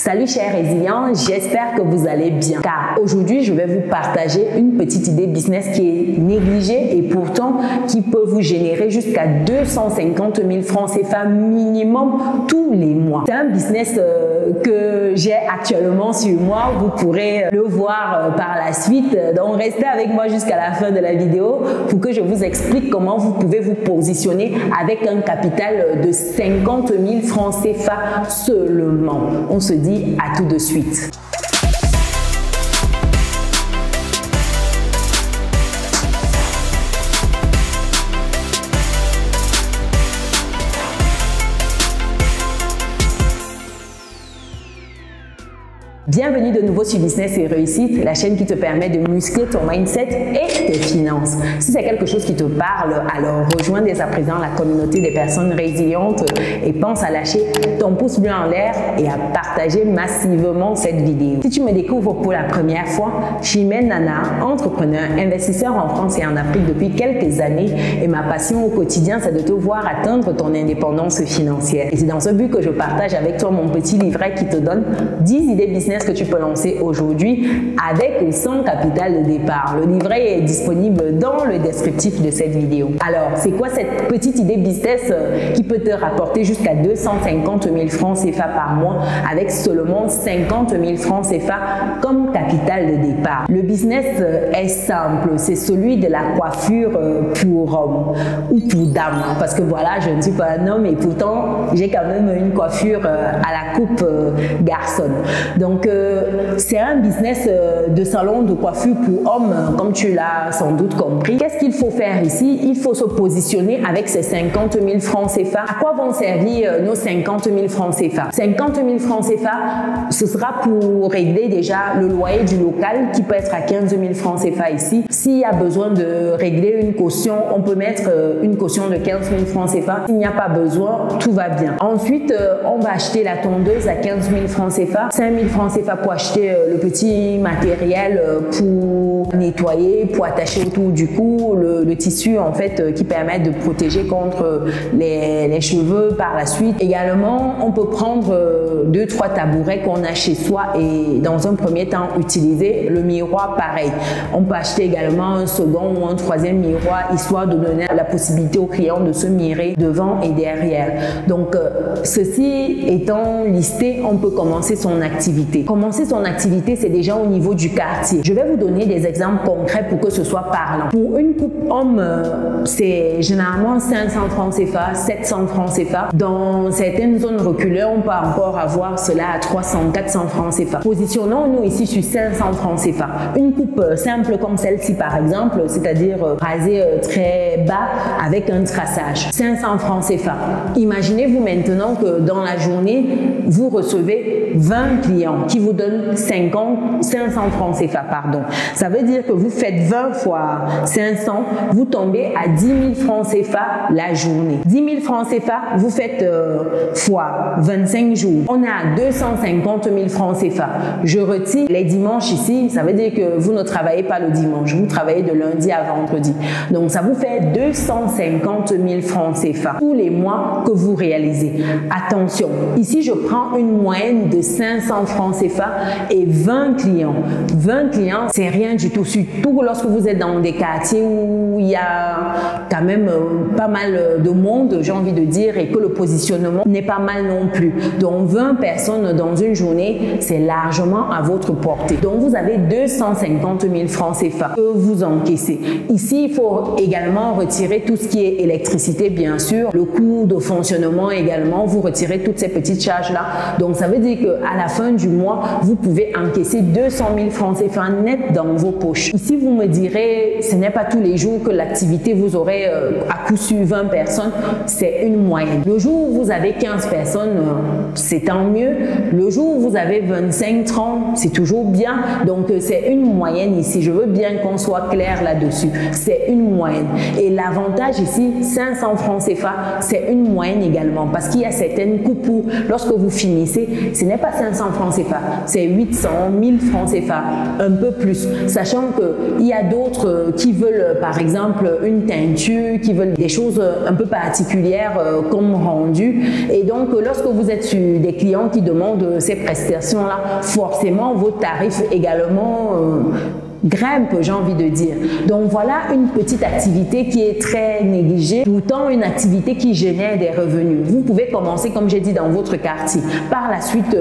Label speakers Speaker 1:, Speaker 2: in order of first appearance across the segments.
Speaker 1: Salut chers résilients, j'espère que vous allez bien car aujourd'hui je vais vous partager une petite idée business qui est négligée et pourtant qui peut vous générer jusqu'à 250 000 francs CFA minimum tous les mois. C'est un business que j'ai actuellement sur moi, vous pourrez le voir par la suite, donc restez avec moi jusqu'à la fin de la vidéo pour que je vous explique comment vous pouvez vous positionner avec un capital de 50 000 francs CFA seulement. On se dit à tout de suite. Bienvenue de nouveau sur Business et Réussite, la chaîne qui te permet de muscler ton mindset et tes finances. Si c'est quelque chose qui te parle, alors rejoins dès à présent la communauté des personnes résilientes et pense à lâcher ton pouce bleu en l'air et à partager massivement cette vidéo. Si tu me découvres pour la première fois, Chimène Nana, entrepreneur, investisseur en France et en Afrique depuis quelques années et ma passion au quotidien, c'est de te voir atteindre ton indépendance financière. Et c'est dans ce but que je partage avec toi mon petit livret qui te donne 10 idées business que tu peux lancer aujourd'hui avec ou sans capital de départ. Le livret est disponible dans le descriptif de cette vidéo. Alors, c'est quoi cette petite idée business qui peut te rapporter jusqu'à 250 000 francs CFA par mois avec seulement 50 000 francs CFA comme capital de départ? Le business est simple, c'est celui de la coiffure pour hommes ou pour dames parce que voilà, je ne suis pas un homme et pourtant j'ai quand même une coiffure à la coupe garçon. Donc, c'est un business de salon de coiffure pour hommes, comme tu l'as sans doute compris. Qu'est-ce qu'il faut faire ici? Il faut se positionner avec ces 50 000 francs CFA. À quoi vont servir nos 50 000 francs CFA? 50 000 francs CFA, ce sera pour régler déjà le loyer du local qui peut être à 15 000 francs CFA ici. S'il y a besoin de régler une caution, on peut mettre une caution de 15 000 francs CFA. S'il n'y a pas besoin, tout va bien. Ensuite, on va acheter la tondeuse à 15 000 francs CFA, 5 000 francs CFA pour acheter le petit matériel pour nettoyer, pour attacher autour du cou, le tissu en fait qui permet de protéger contre les cheveux par la suite. Également, on peut prendre 2-3 tabourets qu'on a chez soi et dans un premier temps utiliser le miroir pareil. On peut acheter également un second ou un troisième miroir histoire de donner la possibilité aux clients de se mirer devant et derrière. Donc, ceci étant listé, on peut commencer son activité. Commencer son activité, c'est déjà au niveau du quartier. Je vais vous donner des exemples concrets pour que ce soit parlant. Pour une coupe homme, c'est généralement 500 francs CFA, 700 francs CFA. Dans certaines zones reculées, on peut encore avoir cela à 300, 400 francs CFA. Positionnons-nous ici sur 500 francs CFA. Une coupe simple comme celle-ci par exemple, c'est-à-dire rasée très bas avec un traçage. 500 francs CFA. Imaginez-vous maintenant que dans la journée, vous recevez 20 clients qui vous donnent 500 francs CFA, pardon. Ça veut dire que vous faites 20 fois 500, vous tombez à 10 000 francs CFA la journée. 10 000 francs CFA, vous faites fois 25 jours. On est à 250 000 francs CFA. Je retire les dimanches ici, ça veut dire que vous ne travaillez pas le dimanche, vous travaillez de lundi à vendredi. Donc, ça vous fait 250 000 francs CFA tous les mois que vous réalisez. Attention, ici, je prends une moyenne de 500 francs CFA et 20 clients. 20 clients, c'est rien du tout, surtout lorsque vous êtes dans des quartiers où il y a quand même pas mal de monde, j'ai envie de dire, et que le positionnement n'est pas mal non plus. Donc 20 personnes dans une journée, c'est largement à votre portée. Donc vous avez 250 000 francs CFA que vous encaissez. Ici, il faut également retirer tout ce qui est électricité, bien sûr, le coût de fonctionnement également, vous retirez toutes ces petites charges-là. Donc ça veut dire qu'à la fin du mois, vous pouvez encaisser 200 000 francs CFA net dans vos poches. Ici, vous me direz, ce n'est pas tous les jours que l'activité vous aurez à coup sûr 20 personnes, c'est une moyenne. Le jour où vous avez 15 personnes, c'est tant mieux. Le jour où vous avez 25, 30, c'est toujours bien. Donc, c'est une moyenne ici. Je veux bien qu'on soit clair là-dessus. C'est une moyenne. Et l'avantage ici, 500 francs CFA, c'est une moyenne également parce qu'il y a certaines coupes où, lorsque vous finissez, ce n'est pas 500 francs CFA CFA, c'est 800, 1000 francs CFA, un peu plus. Sachant qu'il y a d'autres qui veulent par exemple une teinture, qui veulent des choses un peu particulières comme rendu. Et donc lorsque vous êtes sur des clients qui demandent ces prestations-là, forcément vos tarifs également grimpe, j'ai envie de dire. Donc voilà une petite activité qui est très négligée, pourtant une activité qui génère des revenus. Vous pouvez commencer, comme j'ai dit, dans votre quartier. Par la suite,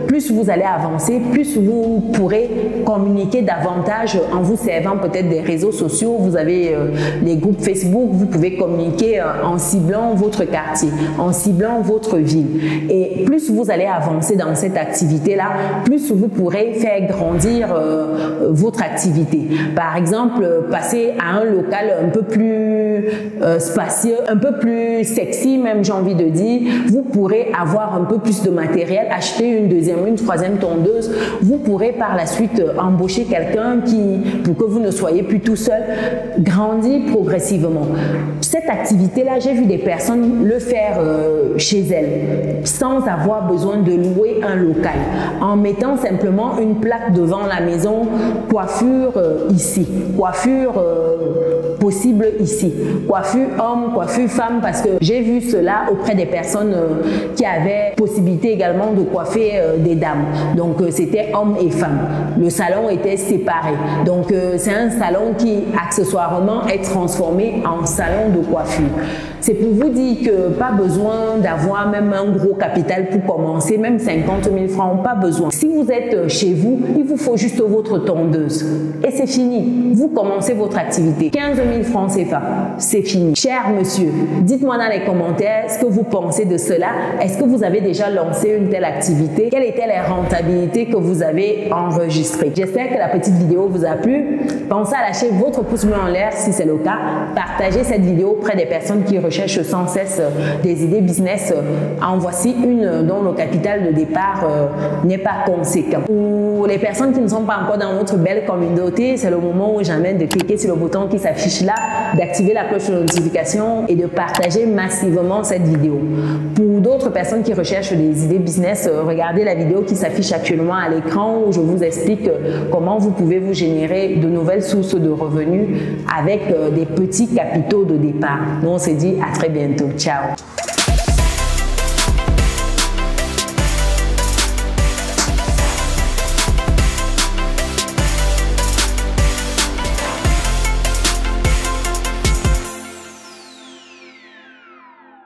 Speaker 1: plus vous allez avancer, plus vous pourrez communiquer davantage en vous servant peut-être des réseaux sociaux. Vous avez les groupes Facebook, vous pouvez communiquer en ciblant votre quartier, en ciblant votre ville. Et plus vous allez avancer dans cette activité-là, plus vous pourrez faire grandir votre activité. Par exemple, passer à un local un peu plus spacieux, un peu plus sexy même, j'ai envie de dire. Vous pourrez avoir un peu plus de matériel, acheter une deuxième, une troisième tondeuse. Vous pourrez par la suite embaucher quelqu'un pour que vous ne soyez plus tout seul, grandir progressivement. Cette activité-là, j'ai vu des personnes le faire chez elles, sans avoir besoin de louer un local, en mettant simplement une plaque devant la maison, coiffure ici, coiffure possible ici, coiffure homme, coiffure femme, parce que j'ai vu cela auprès des personnes qui avaient possibilité également de coiffer des dames. Donc c'était hommes et femmes. Le salon était séparé. Donc c'est un salon qui accessoirement est transformé en salon de coiffure. C'est pour vous dire que pas besoin d'avoir même un gros capital pour commencer, même 50 000 francs, pas besoin. Si vous êtes chez vous, il vous faut juste votre tondeuse. Et c'est fini. Vous commencez votre activité. 15 000 francs CFA, c'est fini. Cher monsieur, dites-moi dans les commentaires ce que vous pensez de cela. Est-ce que vous avez déjà lancé une telle activité? Quelles étaient les rentabilités que vous avez enregistrées? J'espère que la petite vidéo vous a plu. Pensez à lâcher votre pouce bleu en l'air si c'est le cas. Partagez cette vidéo auprès des personnes qui recherchent sans cesse des idées business. En voici une dont le capital de départ n'est pas conséquent. Pour les personnes qui ne sont pas encore dans notre belle communauté, c'est le moment où j'amène de cliquer sur le bouton qui s'affiche là, d'activer la cloche de notification et de partager massivement cette vidéo. Pour d'autres personnes qui recherchent des idées business, regardez la vidéo qui s'affiche actuellement à l'écran où je vous explique comment vous pouvez vous générer de nouvelles sources de revenus avec des petits capitaux de départ. Nous on se dit à très bientôt. Ciao.